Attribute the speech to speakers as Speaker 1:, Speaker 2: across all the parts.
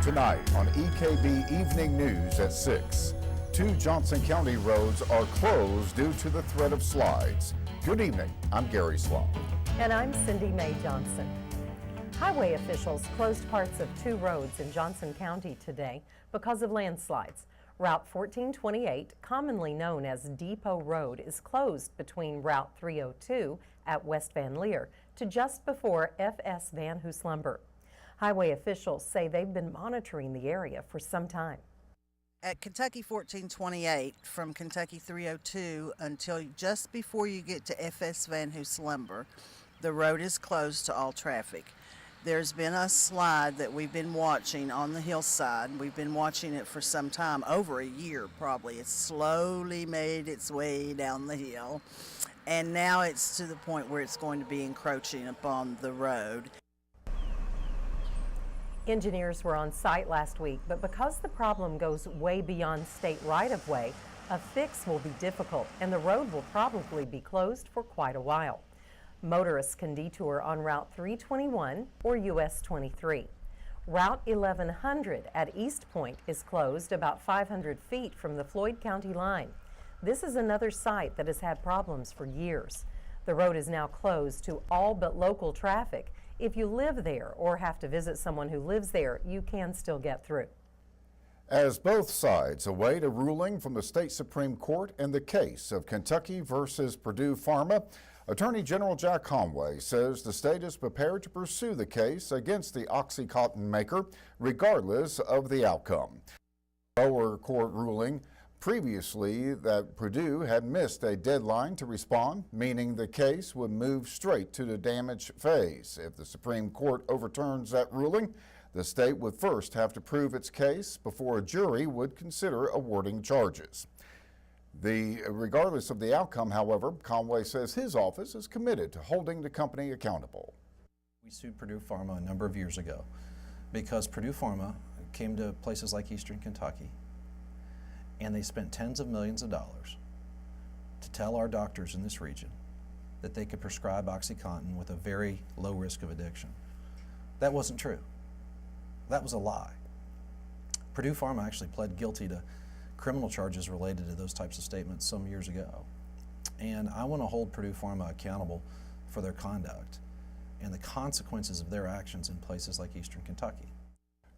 Speaker 1: Tonight on EKB Evening News at 6. 2 Johnson County roads are closed due to the threat of slides. Good evening, I'm Gary Sloan.
Speaker 2: And I'm Cindy Mae Johnson. Highway officials closed parts of 2 roads in Johnson County today because of landslides. Route 1428, commonly known as Depot Road, is closed between Route 302 at West Van Leer to just before FS Van Hoos Lumber. Highway officials say they've been monitoring the area for some time.
Speaker 3: At Kentucky 1428 from Kentucky 302 until just before you get to FS Van Hoos Lumber, the road is closed to all traffic. There's been a slide that we've been watching on the hillside. We've been watching it for some time, over a year probably. It's slowly made its way down the hill, and now it's to the point where it's going to be encroaching upon the road.
Speaker 2: Engineers were on site last week, but because the problem goes way beyond state right-of-way, a fix will be difficult and the road will probably be closed for quite a while. Motorists can detour on Route 321 or US 23. Route 1100 at East Point is closed about 500 feet from the Floyd County line. This is another site that has had problems for years. The road is now closed to all but local traffic. If you live there or have to visit someone who lives there, you can still get through.
Speaker 1: As both sides await a ruling from the state Supreme Court in the case of Kentucky versus Purdue Pharma, Attorney General Jack Conway says the state is prepared to pursue the case against the OxyContin maker regardless of the outcome. Lower court ruling previously that Purdue had missed a deadline to respond, meaning the case would move straight to the damage phase. If the Supreme Court overturns that ruling, the state would first have to prove its case before a jury would consider awarding charges. Regardless of the outcome, however, Conway says his office is committed to holding the company accountable.
Speaker 4: We sued Purdue Pharma a number of years ago because Purdue Pharma came to places like Eastern Kentucky and they spent tens of millions of dollars to tell our doctors in this region that they could prescribe OxyContin with a very low risk of addiction. That wasn't true. That was a lie. Purdue Pharma actually pled guilty to criminal charges related to those types of statements some years ago. And I want to hold Purdue Pharma accountable for their conduct and the consequences of their actions in places like Eastern Kentucky.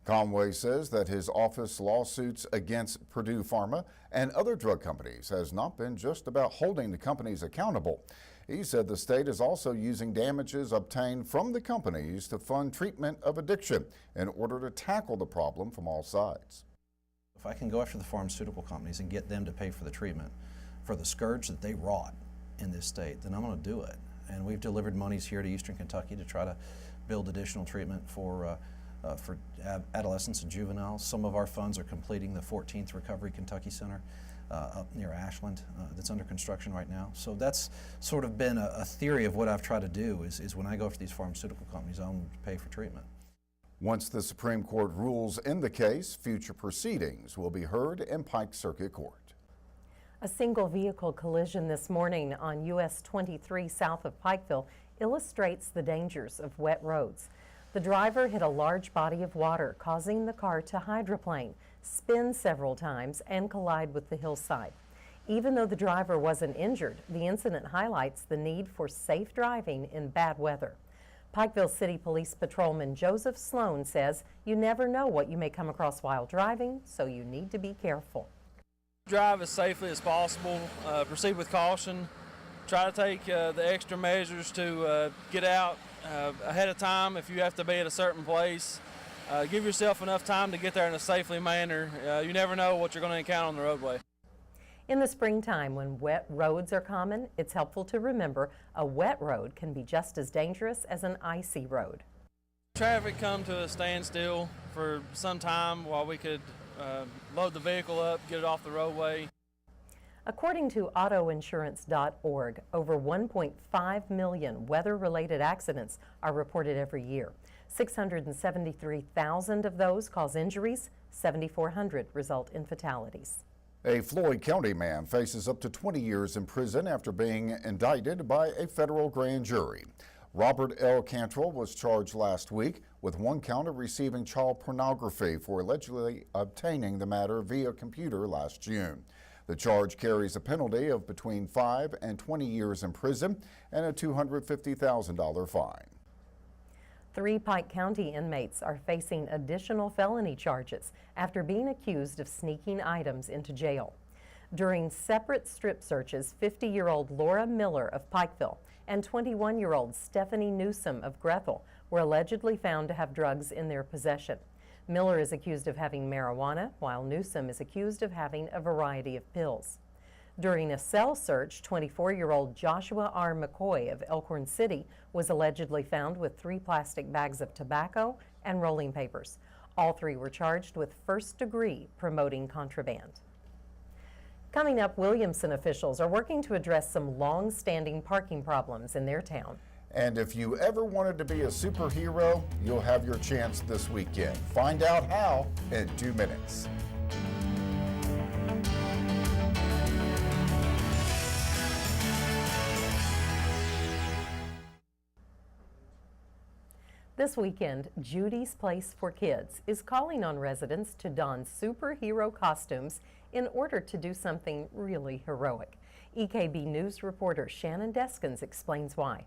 Speaker 1: Conway says that his office lawsuits against Purdue Pharma and other drug companies has not been just about holding the companies accountable. He said the state is also using damages obtained from the companies to fund treatment of addiction in order to tackle the problem from all sides.
Speaker 4: If I can go after the pharmaceutical companies and get them to pay for the treatment for the scourge that they wrought in this state, then I'm going to do it. And we've delivered monies here to Eastern Kentucky to try to build additional treatment for adolescents and juveniles. Some of our funds are completing the 14th Recovery Kentucky Center up near Ashland that's under construction right now. So that's sort of been a theory of what I've tried to do is when I go after these pharmaceutical companies, I want them to pay for treatment.
Speaker 1: Once the Supreme Court rules in the case, future proceedings will be heard in Pike Circuit Court.
Speaker 2: A single vehicle collision this morning on US 23 south of Pikeville illustrates the dangers of wet roads. The driver hit a large body of water, causing the car to hydroplane, spin several times, and collide with the hillside. Even though the driver wasn't injured, the incident highlights the need for safe driving in bad weather. Pikeville City Police Patrolman Joseph Sloan says you never know what you may come across while driving, so you need to be careful.
Speaker 5: Drive as safely as possible, proceed with caution, try to take the extra measures to get out ahead of time if you have to be at a certain place. Give yourself enough time to get there in a safely manner. You never know what you're going to encounter on the roadway.
Speaker 2: In the springtime, when wet roads are common, it's helpful to remember a wet road can be just as dangerous as an icy road.
Speaker 5: Traffic come to a standstill for some time while we could load the vehicle up, get it off the roadway.
Speaker 2: According to autoinsurance.org, over 1.5 million weather-related accidents are reported every year. 673,000 of those cause injuries, 7,400 result in fatalities.
Speaker 1: A Floyd County man faces up to 20 years in prison after being indicted by a federal grand jury. Robert L. Cantrell was charged last week with one count of receiving child pornography for allegedly obtaining the matter via computer last June. The charge carries a penalty of between 5 and 20 years in prison and a $250,000 fine.
Speaker 2: 3 Pike County inmates are facing additional felony charges after being accused of sneaking items into jail. During separate strip searches, 50-year-old Laura Miller of Pikeville and 21-year-old Stephanie Newsom of Grethel were allegedly found to have drugs in their possession. Miller is accused of having marijuana, while Newsom is accused of having a variety of pills. During a cell search, 24-year-old Joshua R. McCoy of Elkhorn City was allegedly found with 3 plastic bags of tobacco and rolling papers. All 3 were charged with first-degree promoting contraband. Coming up, Williamson officials are working to address some long-standing parking problems in their town.
Speaker 1: And if you ever wanted to be a superhero, you'll have your chance this weekend. Find out how in 2 minutes.
Speaker 2: This weekend, Judy's Place for Kids is calling on residents to don superhero costumes in order to do something really heroic. EKB News reporter Shannon Deskins explains why.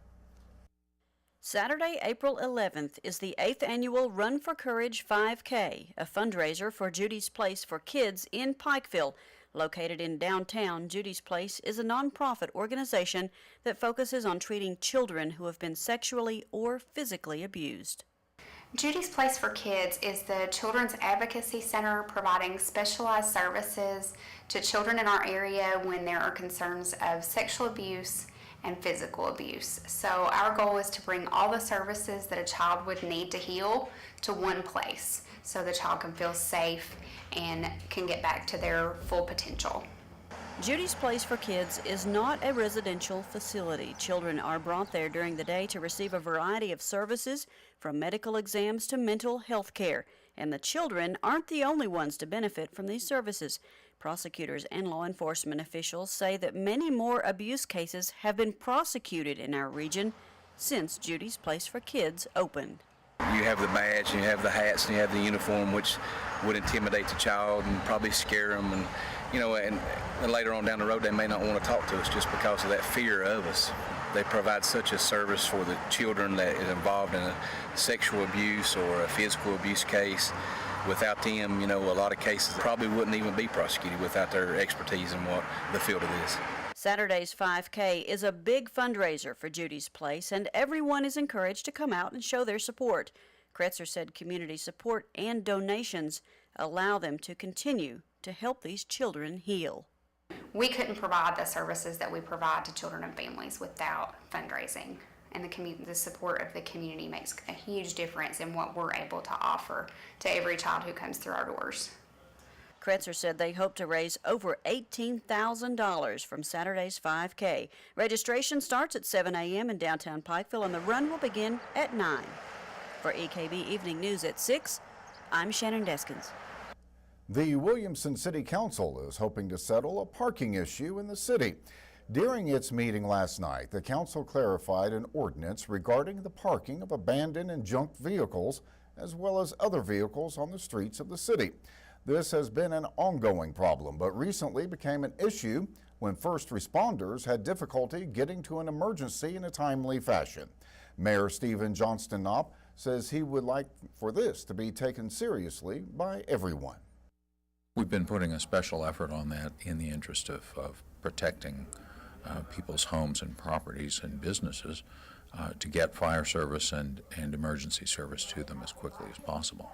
Speaker 6: Saturday, April 11th is the 8th annual Run for Courage 5K, a fundraiser for Judy's Place for Kids in Pikeville. Located in downtown, Judy's Place is a nonprofit organization that focuses on treating children who have been sexually or physically abused.
Speaker 7: Judy's Place for Kids is the Children's Advocacy Center providing specialized services to children in our area when there are concerns of sexual abuse and physical abuse. So our goal is to bring all the services that a child would need to heal to one place so the child can feel safe and can get back to their full potential.
Speaker 6: Judy's Place for Kids is not a residential facility. Children are brought there during the day to receive a variety of services, from medical exams to mental health care. And the children aren't the only ones to benefit from these services. Prosecutors and law enforcement officials say that many more abuse cases have been prosecuted in our region since Judy's Place for Kids opened.
Speaker 8: You have the badge, and you have the hats, and you have the uniform, which would intimidate the child and probably scare them. And and later on down the road, they may not want to talk to us just because of that fear of us. They provide such a service for the children that is involved in a sexual abuse or a physical abuse case. Without them, a lot of cases probably wouldn't even be prosecuted without their expertise in what the field it is.
Speaker 6: Saturday's 5K is a big fundraiser for Judy's Place, and everyone is encouraged to come out and show their support. Kretzer said community support and donations allow them to continue to help these children heal.
Speaker 7: We couldn't provide the services that we provide to children and families without fundraising. And the support of the community makes a huge difference in what we're able to offer to every child who comes through our doors.
Speaker 6: Kretzer said they hope to raise over $18,000 from Saturday's 5K. Registration starts at 7 a.m. in downtown Pikeville, and the run will begin at 9. For EKB Evening News at 6, I'm Shannon Deskins.
Speaker 1: The Williamson City Council is hoping to settle a parking issue in the city. During its meeting last night, the council clarified an ordinance regarding the parking of abandoned and junked vehicles, as well as other vehicles on the streets of the city. This has been an ongoing problem, but recently became an issue when first responders had difficulty getting to an emergency in a timely fashion. Mayor Stephen Johnston Knopp says he would like for this to be taken seriously by everyone.
Speaker 9: We've been putting a special effort on that in the interest of protecting people's homes and properties and businesses to get fire service and emergency service to them as quickly as possible.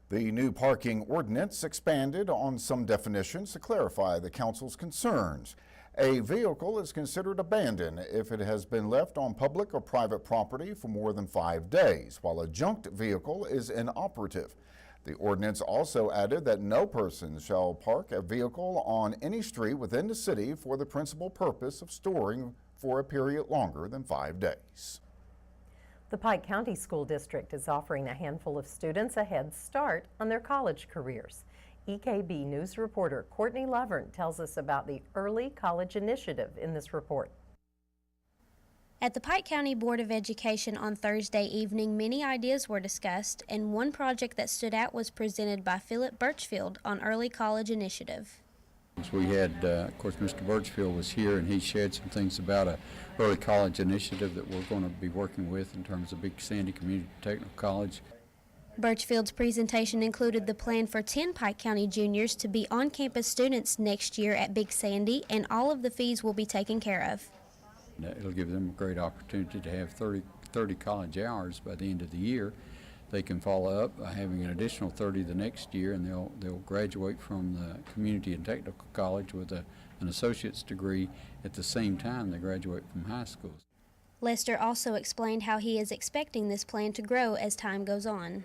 Speaker 1: The new parking ordinance expanded on some definitions to clarify the council's concerns. A vehicle is considered abandoned if it has been left on public or private property for more than 5 days, while a junked vehicle is inoperative. The ordinance also added that no person shall park a vehicle on any street within the city for the principal purpose of storing for a period longer than 5 days.
Speaker 2: The Pike County School District is offering a handful of students a head start on their college careers. EKB News reporter Courtney Lovern tells us about the Early College Initiative in this report.
Speaker 10: At the Pike County Board of Education on Thursday evening, many ideas were discussed, and one project that stood out was presented by Philip Birchfield on Early College Initiative.
Speaker 11: We had, of course, Mr. Birchfield was here, and he shared some things about a early college initiative that we're going to be working with in terms of Big Sandy Community Technical College.
Speaker 10: Birchfield's presentation included the plan for 10 Pike County juniors to be on-campus students next year at Big Sandy, and all of the fees will be taken care of.
Speaker 11: It'll give them a great opportunity to have 30 college hours by the end of the year. They can follow up by having an additional 30 the next year, and they'll graduate from the community and technical college with an associate's degree at the same time they graduate from high school.
Speaker 10: Lester also explained how he is expecting this plan to grow as time goes on.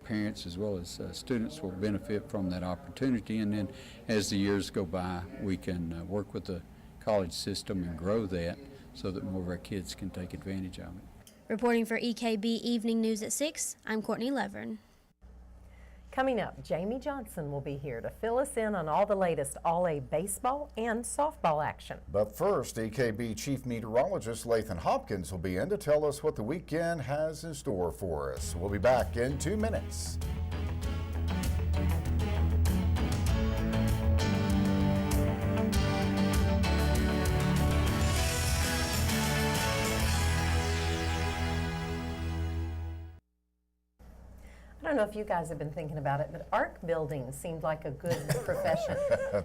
Speaker 11: Parents as well as students will benefit from that opportunity, and then as the years go by, we can work with the college system and grow that so that more of our kids can take advantage of it.
Speaker 10: Reporting for EKB Evening News at 6, I'm Courtney Levern.
Speaker 2: Coming up, Jamie Johnson will be here to fill us in on all the latest All-A baseball and softball action.
Speaker 1: But first, EKB Chief Meteorologist Lathan Hopkins will be in to tell us what the weekend has in store for us. We'll be back in 2 minutes.
Speaker 2: I don't know if you guys have been thinking about it, but arc building seemed like a good profession.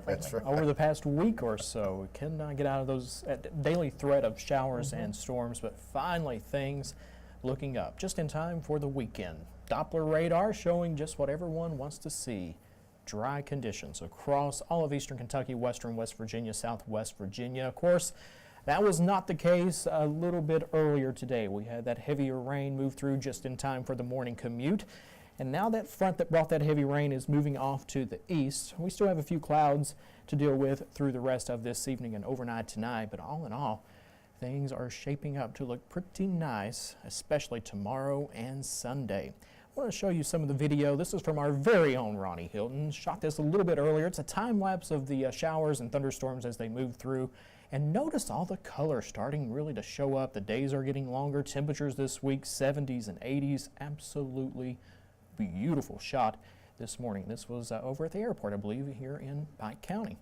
Speaker 1: That's right.
Speaker 12: Over the past week or so, we cannot get out of those daily threat of showers and storms, but finally things looking up just in time for the weekend. Doppler Radar showing just what everyone wants to see. Dry conditions across all of eastern Kentucky, western West Virginia, southwest Virginia. Of course, that was not the case a little bit earlier today. We had that heavier rain move through just in time for the morning commute. And now that front that brought that heavy rain is moving off to the east. We still have a few clouds to deal with through the rest of this evening and overnight tonight, but all in all, things are shaping up to look pretty nice, especially tomorrow and Sunday. I want to show you some of the video. This is from our very own Ronnie Hilton. Shot this a little bit earlier. It's a time lapse of the showers and thunderstorms as they move through. And notice all the color starting really to show up. The days are getting longer. Temperatures this week, 70s and 80s. Absolutely beautiful shot this morning. This was over at the airport, I believe, here in Pike County.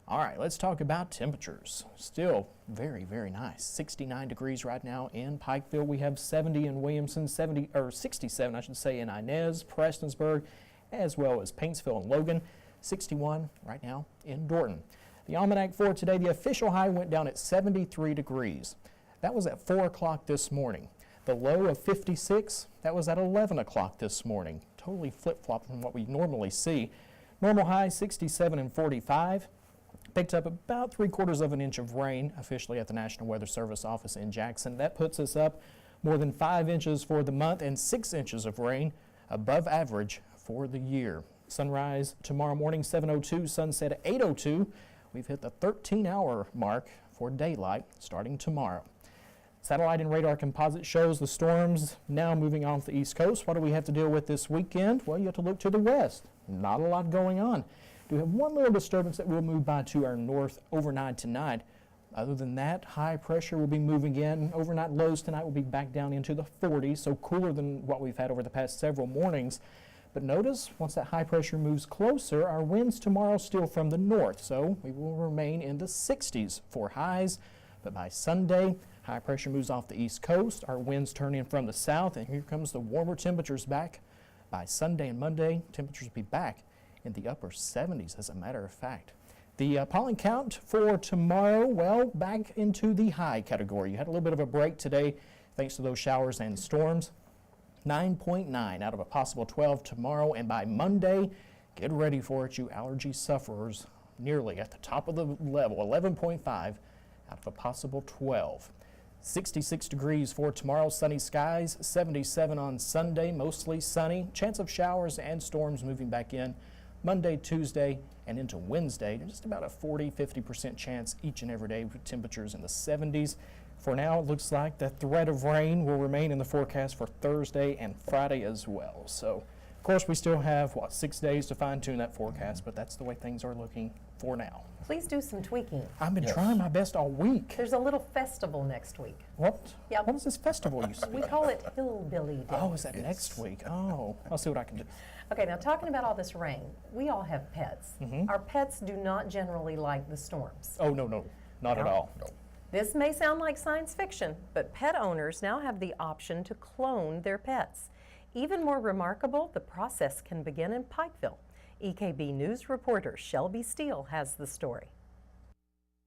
Speaker 12: All right, let's talk about temperatures. Still very, very nice. 69 degrees right now in Pikeville. We have 70 in Williamson, 67, I should say, in Inez, Prestonsburg, as well as Paintsville and Logan. 61 right now in Dorton. The Almanac for today, the official high went down at 73 degrees. That was at 4 o'clock this morning. The low of 56, that was at 11 o'clock this morning. Totally flip-flop from what we normally see. Normal high 67 and 45. Picked up about 3/4 of an inch of rain officially at the National Weather Service office in Jackson. That puts us up more than 5 inches for the month and 6 inches of rain above average for the year. Sunrise tomorrow morning 7:02, sunset at 8:02. We've hit the 13-hour mark for daylight starting tomorrow. Satellite and radar composite shows the storms now moving off the east coast. What do we have to deal with this weekend? Well, you have to look to the west. Not a lot going on. We have one little disturbance that will move by to our north overnight tonight. Other than that, high pressure will be moving in. Overnight lows tonight will be back down into the 40s, so cooler than what we've had over the past several mornings. But notice, once that high pressure moves closer, our winds tomorrow still from the north, so we will remain in the 60s for highs. But by Sunday, high pressure moves off the east coast, our winds turn in from the south, and here comes the warmer temperatures back. By Sunday and Monday, temperatures will be back in the upper 70s, as a matter of fact. The pollen count for tomorrow, well, back into the high category. You had a little bit of a break today thanks to those showers and storms. 9.9 out of a possible 12 tomorrow, and by Monday, get ready for it, you allergy sufferers, nearly at the top of the level, 11.5 out of a possible 12. 66 degrees for tomorrow, sunny skies, 77 on Sunday, mostly sunny. Chance of showers and storms moving back in Monday, Tuesday, and into Wednesday. Just about a 40-50% chance each and every day with temperatures in the 70s. For now, it looks like the threat of rain will remain in the forecast for Thursday and Friday as well. So, of course, we still have, 6 days to fine-tune that forecast, but that's the way things are looking for now.
Speaker 2: Please do some tweaking.
Speaker 12: I've been trying my best all week.
Speaker 2: There's a little festival next week.
Speaker 12: What?
Speaker 2: Yep.
Speaker 12: What is this festival you speak
Speaker 2: We
Speaker 12: of?
Speaker 2: call it Hillbilly Day.
Speaker 12: Oh, is that next week? Oh, I'll see what I can do.
Speaker 2: Okay, now talking about all this rain, we all have pets. Our pets do not generally like the storms.
Speaker 12: Oh, no, not at all.
Speaker 2: This may sound like science fiction, but pet owners now have the option to clone their pets. Even more remarkable, the process can begin in Pikeville. EKB News reporter Shelby Steele has the story.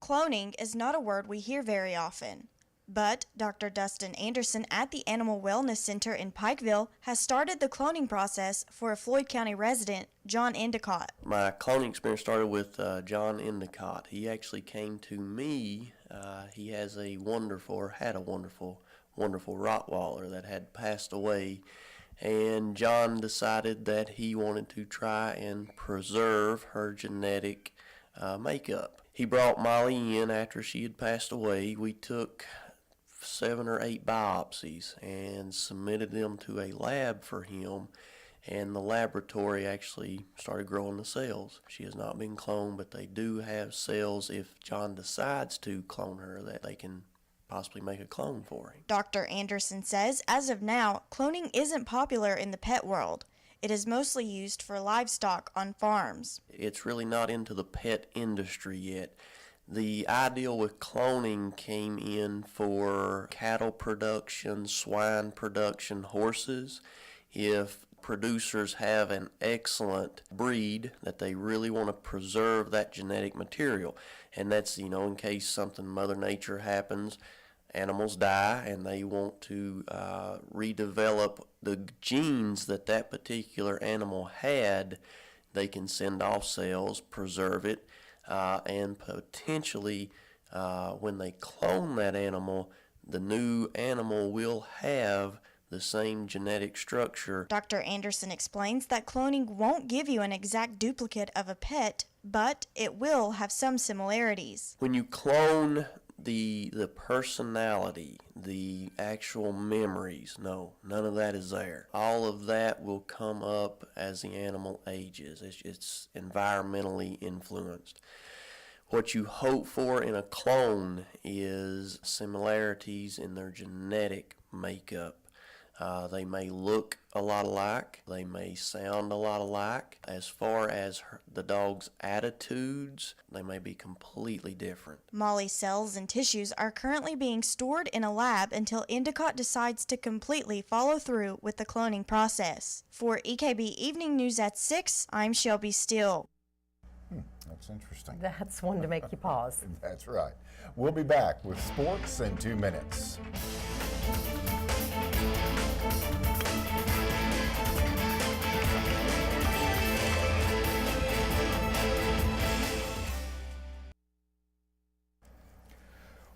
Speaker 13: Cloning is not a word we hear very often, but Dr. Dustin Anderson at the Animal Wellness Center in Pikeville has started the cloning process for a Floyd County resident, John Endicott.
Speaker 14: My cloning experience started with John Endicott. He actually came to me. He has had a wonderful Rottweiler that had passed away. And John decided that he wanted to try and preserve her genetic makeup. He brought Molly in after she had passed away. We took 7 or 8 biopsies and submitted them to a lab for him, and the laboratory actually started growing the cells. She has not been cloned, but they do have cells if John decides to clone her that they can possibly make a clone for him.
Speaker 13: Dr. Anderson says, as of now, cloning isn't popular in the pet world. It is mostly used for livestock on farms.
Speaker 14: It's really not into the pet industry yet. The ideal with cloning came in for cattle production, swine production, horses. If producers have an excellent breed that they really want to preserve that genetic material, and that's, in case something Mother Nature happens, animals die and they want to redevelop the genes that that particular animal had, they can send off cells, preserve it, and potentially when they clone that animal, the new animal will have the same genetic structure.
Speaker 13: Dr. Anderson explains that cloning won't give you an exact duplicate of a pet, but it will have some similarities.
Speaker 14: When you clone the personality, the actual memories, no, none of that is there. All of that will come up as the animal ages. It's environmentally influenced. What you hope for in a clone is similarities in their genetic makeup. They may look a lot alike. They may sound a lot alike. As far as the dog's attitudes, they may be completely different.
Speaker 13: Molly's cells and tissues are currently being stored in a lab until Endicott decides to completely follow through with the cloning process. For EKB Evening News at 6, I'm Shelby Steele.
Speaker 1: That's interesting.
Speaker 2: That's one to make you pause.
Speaker 1: That's right. We'll be back with sports in 2 minutes.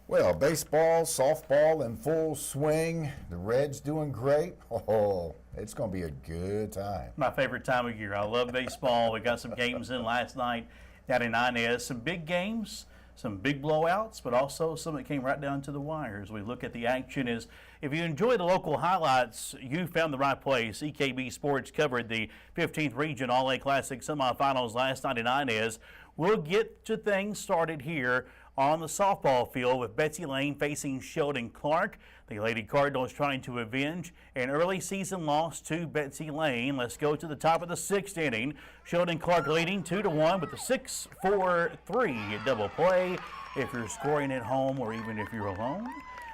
Speaker 1: Well, baseball, softball in full swing. The Reds doing great. Oh, it's going to be a good time.
Speaker 15: My favorite time of year. I love baseball. We got some games in last night down in Inez. Some big games, some big blowouts, but also some that came right down to the wire. As we look at the action, is if you enjoy the local highlights, you found the right place. EKB Sports covered the 15th Region All-A Classic semifinals last night in Inez. We'll get to things started here on the softball field with Betsy Lane facing Sheldon Clark. The Lady Cardinals trying to avenge an early season loss to Betsy Lane. Let's go to the top of the 6th inning. Sheldon Clark leading 2-1 with a 6-4-3 double play. If you're scoring at home or even if you're alone,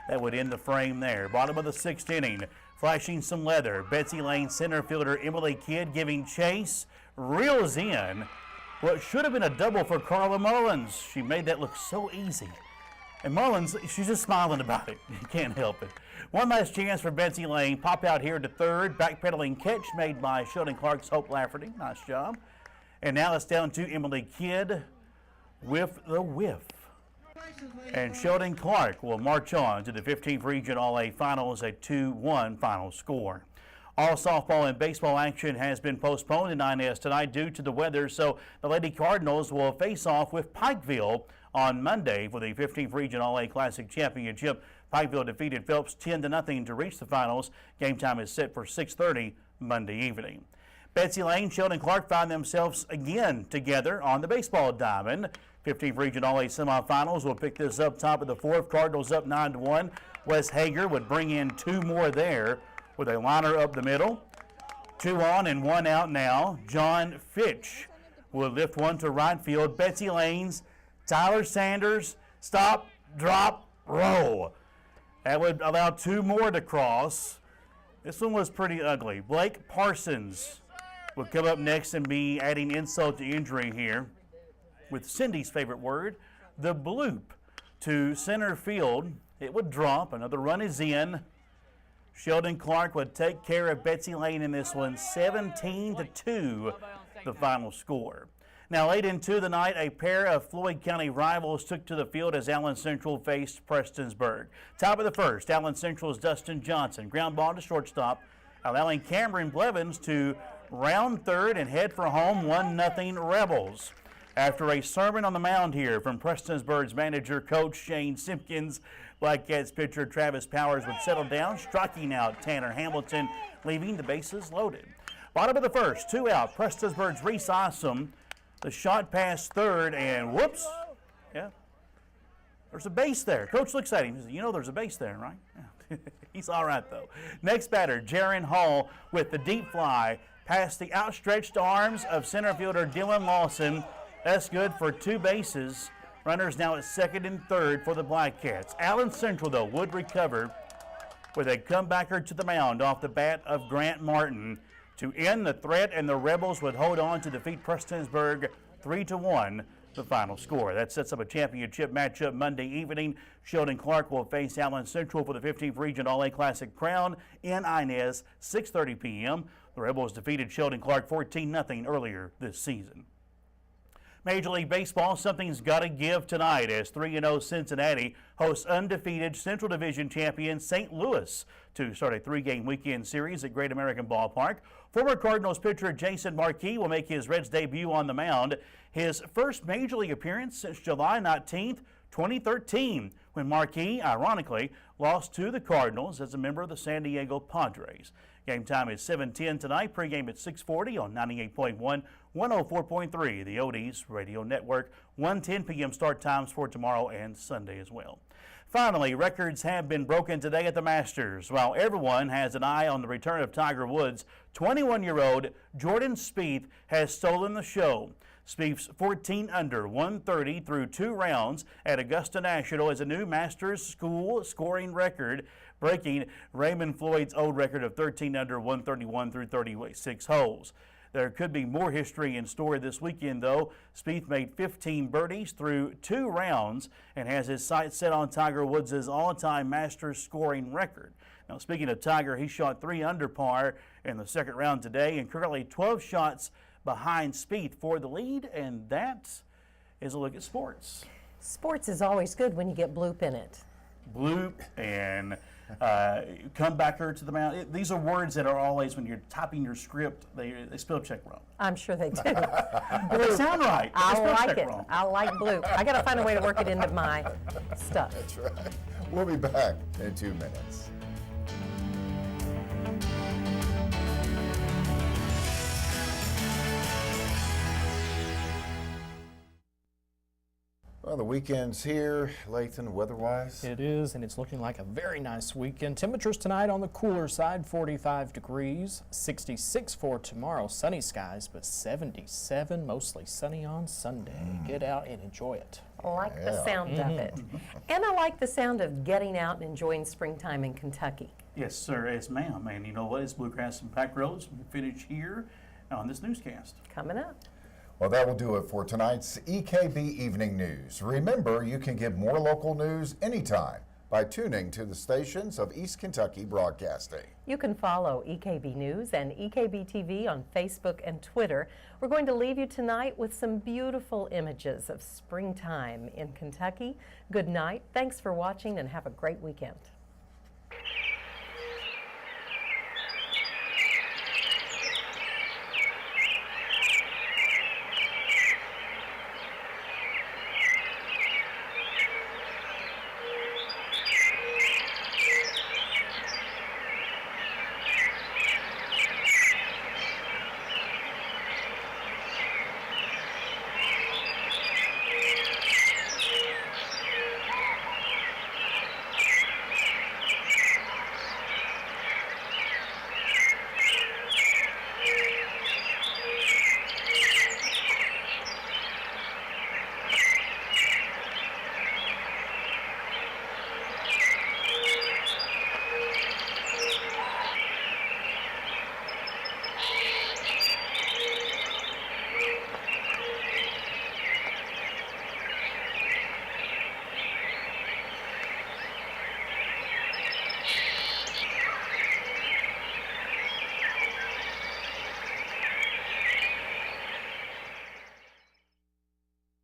Speaker 15: that would end the frame there. Bottom of the 6th inning, flashing some leather. Betsy Lane center fielder Emily Kidd giving chase, reels in what should have been a double for Carla Mullins. She made that look so easy. And Mullins, she's just smiling about it. You can't help it. One last chance for Betsy Lane. Pop out here to third. Backpedaling catch made by Sheldon Clark's Hope Lafferty. Nice job. And now it's down to Emily Kidd with the whiff. And Sheldon Clark will march on to the 15th Region All-A Finals, a 2-1 final score. All softball and baseball action has been postponed in Inez tonight due to the weather, so the Lady Cardinals will face off with Pikeville on Monday for the 15th Region All-A Classic Championship. Pikeville defeated Phelps 10-0 to reach the finals. Game time is set for 6:30 Monday evening. Betsy Lane, Sheldon Clark find themselves again together on the baseball diamond. 15th Region All-A semifinals will pick this up top of the fourth. Cardinals up 9-1. Wes Hager would bring in 2 more there with a liner up the middle. 2 on and 1 out now. John Fitch will lift one to right field. Betsy Lane's Tyler Sanders, stop, drop, roll. That would allow 2 more to cross. This one was pretty ugly. Blake Parsons will come up next and be adding insult to injury here with Cindy's favorite word, the bloop. To center field, it would drop. Another run is in. Sheldon Clark would take care of Betsy Lane in this one, 17-2, the final score. Now, late into the night, a pair of Floyd County rivals took to the field as Allen Central faced Prestonsburg. Top of the first, Allen Central's Dustin Johnson, ground ball to shortstop, allowing Cameron Blevins to round third and head for home, 1-0 Rebels. After a sermon on the mound here from Prestonsburg's manager, Coach Shane Simpkins, Black Cats pitcher Travis Powers would settle down, striking out Tanner Hamilton, leaving the bases loaded. Bottom of the first, 2 out, Prestonsburg's Reese Awesome. The shot past third, and whoops, yeah, there's a base there. Coach looks at him and says, you know there's a base there, right? Yeah. He's all right, though. Next batter, Jaron Hall with the deep fly past the outstretched arms of center fielder Dylan Lawson. That's good for 2 bases. Runners now at second and third for the Black Cats. Allen Central, though, would recover with a comebacker to the mound off the bat of Grant Martin to end the threat, and the Rebels would hold on to defeat Prestonsburg 3-1, the final score. That sets up a championship matchup Monday evening. Sheldon Clark will face Allen Central for the 15th Region All-A Classic crown in Inez, 6:30 p.m. The Rebels defeated Sheldon Clark 14-0 earlier this season. Major League Baseball, something's got to give tonight as 3-0 Cincinnati hosts undefeated Central Division champion St. Louis to start a 3-game weekend series at Great American Ballpark. Former Cardinals pitcher Jason Marquis will make his Reds debut on the mound, his first Major League appearance since July 19th, 2013, when Marquis, ironically, lost to the Cardinals as a member of the San Diego Padres. Game time is 7:10 tonight. Pregame at 6:40 on 98.1, 104.3, the Oldies Radio Network. 1:10 p.m. start times for tomorrow and Sunday as well. Finally, records have been broken today at the Masters. While everyone has an eye on the return of Tiger Woods, 21-year-old Jordan Spieth has stolen the show. Spieth's 14 under 130 through 2 rounds at Augusta National is a new Masters school scoring record, breaking Raymond Floyd's old record of 13 under 131 through 36 holes. There could be more history in store this weekend, though. Spieth made 15 birdies through 2 rounds and has his sights set on Tiger Woods' all-time Masters scoring record. Now, speaking of Tiger, he shot 3 under par in the second round today and currently 12 shots behind Spieth for the lead, and that is a look at sports.
Speaker 2: Sports is always good when you get bloop in it.
Speaker 15: Bloop and comebacker to the mound. These are words that are always, when you're typing your script, they spell check wrong.
Speaker 2: I'm sure they do.
Speaker 15: They sound right.
Speaker 2: I like it. Wrong. I like bloop. I got to find a way to work it into my stuff.
Speaker 1: That's right. We'll be back in 2 minutes. Well, the weekend's here, Lathan, weather-wise.
Speaker 12: It is, and it's looking like a very nice weekend. Temperatures tonight on the cooler side, 45 degrees, 66 for tomorrow, sunny skies, but 77, mostly sunny on Sunday. Get out and enjoy it.
Speaker 2: I like the sound of it. And I like the sound of getting out and enjoying springtime in Kentucky.
Speaker 15: Yes, sir, yes, ma'am. And you know what? It's Bluegrass and Pack Roads. We finish here on this newscast.
Speaker 2: Coming up.
Speaker 1: Well, that will do it for tonight's EKB Evening News. Remember, you can get more local news anytime by tuning to the stations of East Kentucky Broadcasting.
Speaker 2: You can follow EKB News and EKB TV on Facebook and Twitter. We're going to leave you tonight with some beautiful images of springtime in Kentucky. Good night. Thanks for watching and have a great weekend.